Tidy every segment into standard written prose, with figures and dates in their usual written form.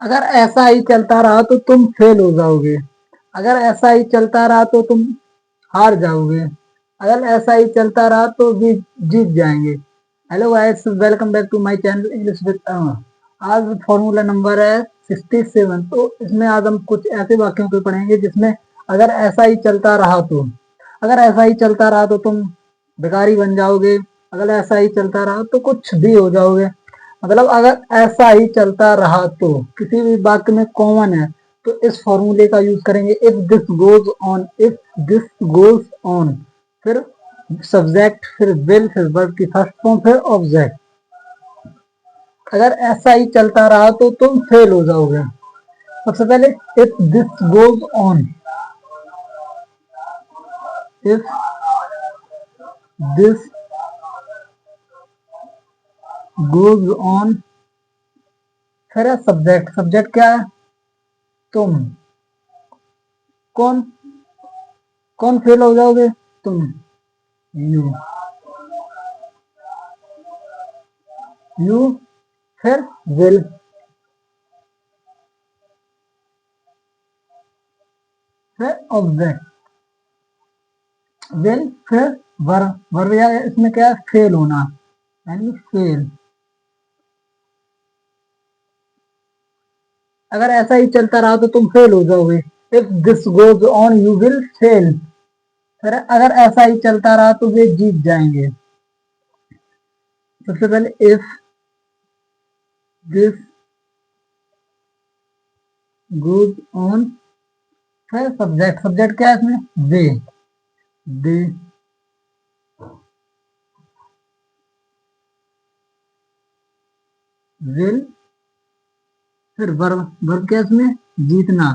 अगर ऐसा ही चलता रहा तो तुम फेल हो जाओगे। अगर ऐसा ही चलता रहा तो तुम हार जाओगे। अगर ऐसा ही चलता रहा तो भी जीत जाएंगे। Hello guys, welcome back to my channel English with आज फॉर्मूला नंबर है 67। तो इसमें आज हम कुछ ऐसे वाक्यों को पढ़ेंगे जिसमें अगर ऐसा ही चलता रहा तो, अगर ऐसा ही चलता रहा तो तुम भिखारी बन जाओगे। अगर ऐसा ही चलता रहा तो कुछ भी हो जाओगे। मतलब अगर ऐसा ही चलता रहा तो किसी भी वाक्य में कॉमन है तो इस फॉर्मूले का यूज करेंगे। If this goes on, if this goes on, फिर सब्जेक्ट, फिर विल, फिर वर्ब की फर्स्ट फॉर्म, फिर ऑब्जेक्ट। अगर ऐसा ही चलता रहा तो तुम फेल हो जाओगे। सबसे पहले if this goes on, if this goes on, फिर है सब्जेक्ट। सब्जेक्ट क्या है? तुम। कौन कौन फेल हो जाओगे? तुम, यू, यू, फिर विल, फिर ऑब्जेक्ट। विल, फिर वर्ब। वर्ब या इसमें क्या है? फेल होना, यानी फेल। अगर ऐसा ही चलता रहा तो तुम फेल हो जाओगे। If this goes on you will fail. फिर अगर ऐसा ही चलता रहा तो वे जीत जाएंगे। सबसे पहले इफ दिस गोज ऑन, फिर सब्जेक्ट। सब्जेक्ट क्या है इसमें? वे, दे, विल, फिर वर्ब। वर्ब क्या है इसमें? जीतना,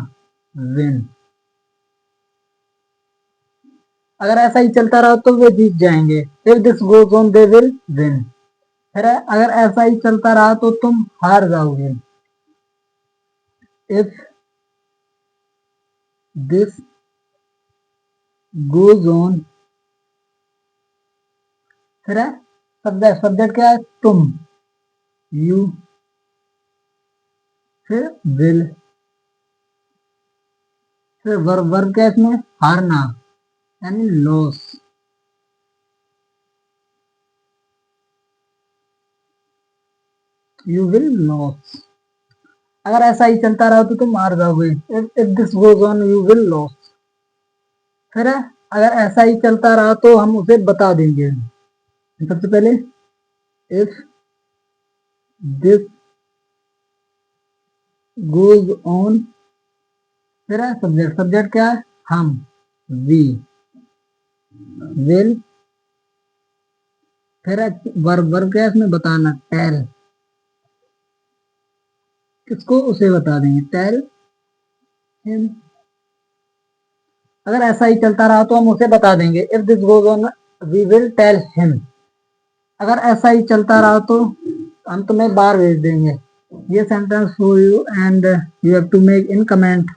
विन। अगर ऐसा ही चलता रहा तो वे जीत जाएंगे। If this goes on they will win. फिर अगर ऐसा ही चलता रहा तो तुम हार जाओगे। इफ दिस गोज ऑन, फिर है सब्जेक्ट। सब्जेक्ट क्या है? तुम, यू, फिर विल, फिर वर्ब। वर्ब क्या है इसमें? हारना, यानी लॉस। You will loss. अगर ऐसा ही चलता रहा तो तुम हार जाओगे। If this goes on you will loss. फिर है अगर ऐसा ही चलता रहा तो हम उसे बता देंगे। सबसे पहले इफ दिस गोज ऑन, फिर है सब्जेक्ट। सब्जेक्ट क्या है? हम, वी, विल, फिर है वर्ब। वर्ब क्या है इसमें? बताना, टेल। किसको? उसे बता देंगे, टेल हिम। अगर ऐसा ही चलता रहा तो हम उसे बता देंगे। If this goes on we will tell him. अगर ऐसा ही चलता रहा तो अंत में बार भेज देंगे। ये sentence for you and you have to make in comment.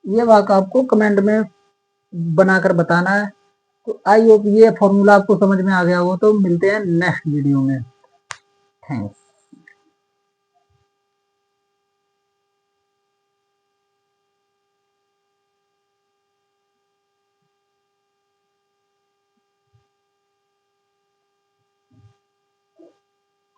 ये वाक्य आपको कमेंट में बनाकर बताना है। तो आई होप ये फॉर्मूला आपको समझ में आ गया हो। तो मिलते हैं नेक्स्ट वीडियो में। थैंक्स।